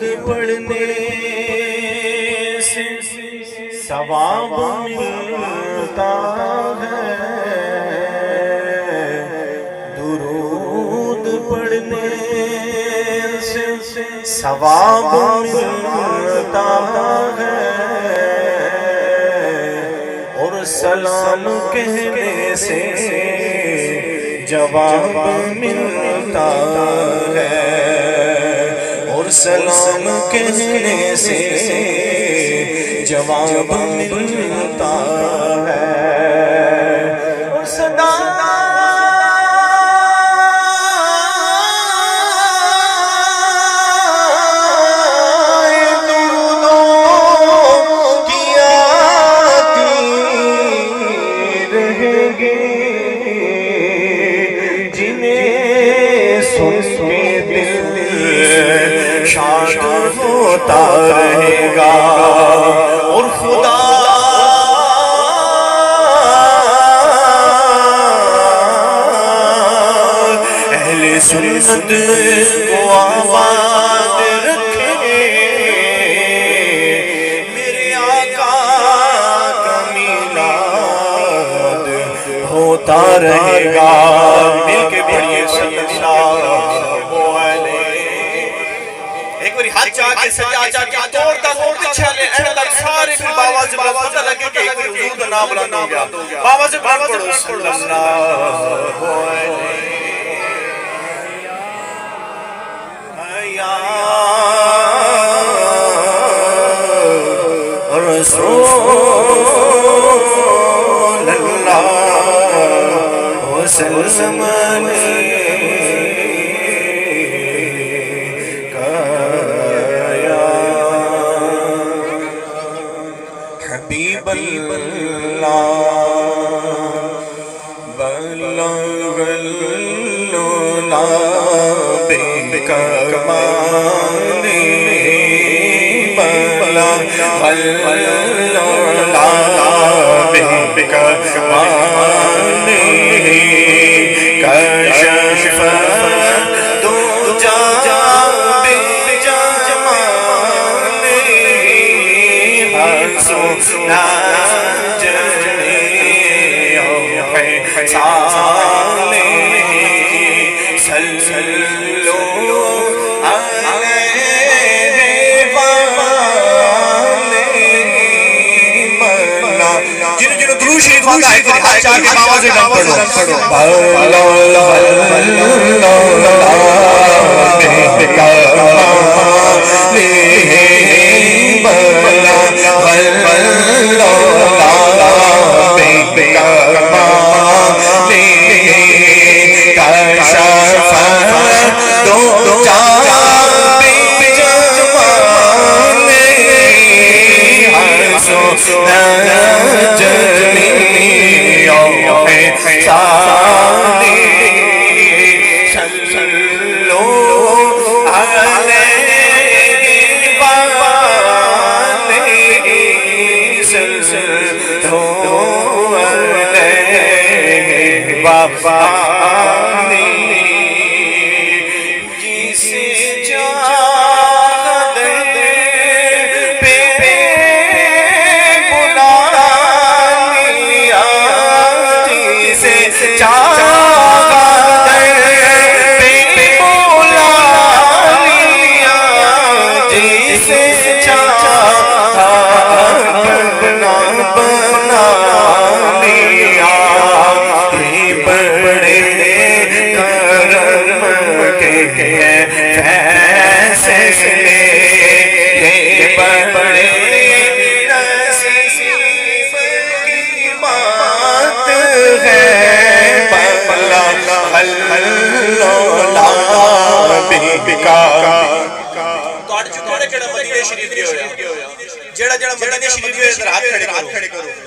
پڑھنے سے ثواب ملتا ہے، درود پڑھنے سے ثواب ملتا ہے، اور سلام کہنے سے جواب ملتا ہے، اور سلام کہنے سے جواب ملتا ہے، اور صدا ہوتا رہے گا، اور خدا اہل سنت کو آباد رکھے، میرے آقا کا میلاد ہوتا رہے گا۔ مل کے پڑھیے صلی اللہ علیہ۔ ایک باری ہاتھ چاہ کے سجا چاہ کے توڑتا چھلے اندر سارے پھر بابا سے پتہ لگے کہ ایک باری حضور کا نام بلند ہو گیا۔ بابا سے پڑھ پڑھو صلی اللہ علیہ یا رسول اللہ وسلم حبیب اللہ بلغ العلا بکمالی، بلغ العلا بکمالی، کشف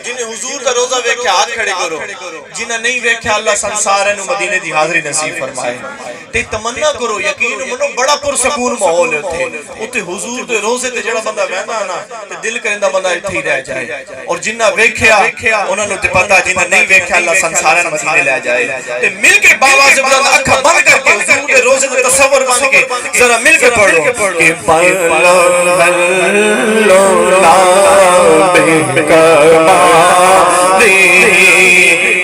جنہیں حضور کا روزہ ویکھے ہاتھ کھڑے کرو، جنہیں نہیں ویکھے اللہ سنسار ہے مدینے دی حاضری نصیب فرمائے۔ تے تمنا کرو، یقین منو بڑا پرسکون ماحول ہے اتھے حضور دے روزے تے جڑا بندہ ویندا نا تے دل کریندا بندہ اتھے ہی رہ جائے، اور جنہ ویکھیا انہاں نوں تے پتہ، جنہ نہیں ویکھیا اللہ سنسار ہے مدینے لے جائے۔ تے مل کے بابا سے اکھاں بند کر کے حضور دے روزے تے تصور بن کے ذرا مل کے پڑھو کہ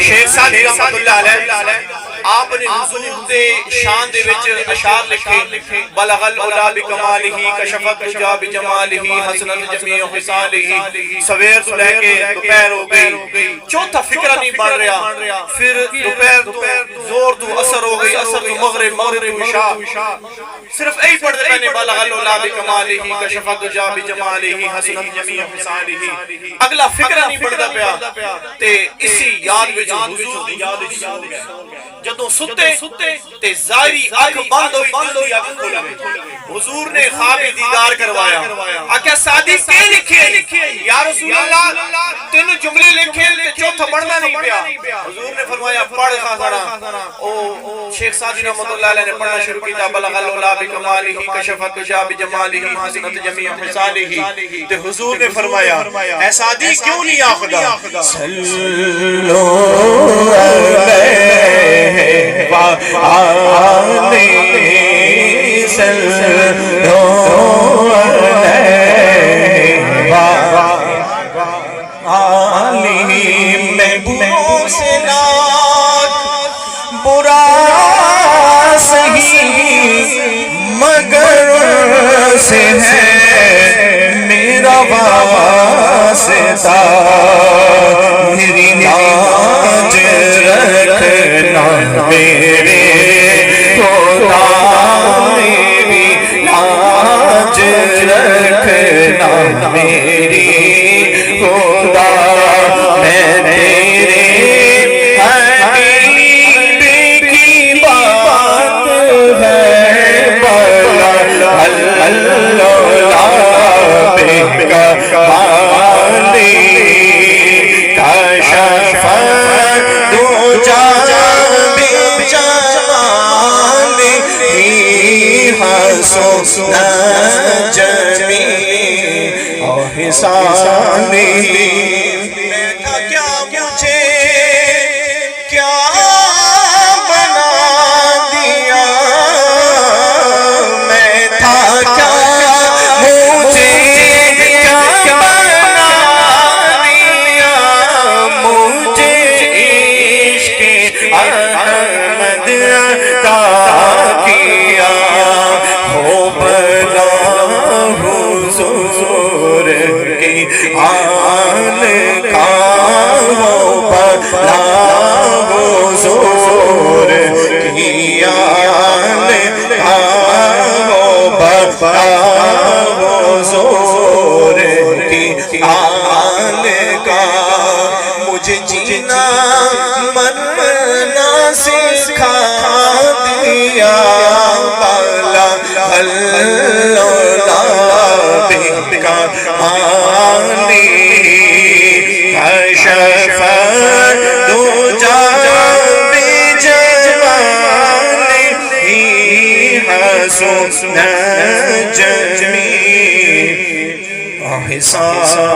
شیخ سعدی رحمت اللہ علیہ آپ نے حضور دے شان دے وچ اشعار لکھے بلغ العلا بکمالہ کشف الدجا بجمالہ حسنت جمیع خصالہ سویر تو لے کے دوپہر ہو گئی چوتھا فکرہ نہیں بڑھ رہا پھر دوپہر تو زور تو اثر ہو گئی اثر تو مغرب مغرب تو عشاء صرف ایک پڑھتے پہنے بلغ العلا بکمالہ کشف الدجا بجمالہ حسنت جمیع خصالہ اگلا فکرہ نہیں بڑھتا پیا تے اسی یاد وچ حضور دی یاد وچ جدوں ستے تے ظاہری آنکھ بند ہوئی آنکھ کھولا حضور نے خواب دیدار کروایا آکھیا سعدی کے لکھے یا رسول اللہ تین جملے لکھے تے چوتھا پڑھنا نہیں پیا حضور نے فرمایا پڑھ خاصرا او شیخ سعدی رحمت اللہ علیہ نے پڑھنا شروع کیا بلغ العلا بکمالہ کشف الدجا بجمالہ حسنت جمیع خصالہ تے حضور نے فرمایا اے سعدی کیوں نہیں آخدا صلو علیہ وآلہ صلو علیہ وآلہ محبوب سے ناک برا سہی مگر سے ہے میرا واسطہ میری لاج رکھنا میرے خدا میری لاج رکھنا میری خدا میں تیرے حبیب کی بات ہے بلغ العلا بکمالہ کشف الدجا بجمالہ حسنت جمیع خصالہ میں تھا کیا مجھے کیا بنا دیا میں تھا کیا مجھے کیا بنا دیا مجھے عشق احمد عطا کیا ہو بلا حضور کی آل کا ہو بلا حضور کی آل کا ہو بلا حضور کی آل کا مجھے جینا مرنا سکھا دیا بلغ العلا بکمالہ کشف الدجا بجمالہ حسنت جمیع خصالہ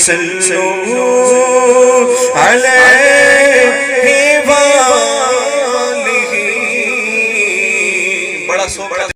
صلو علیہ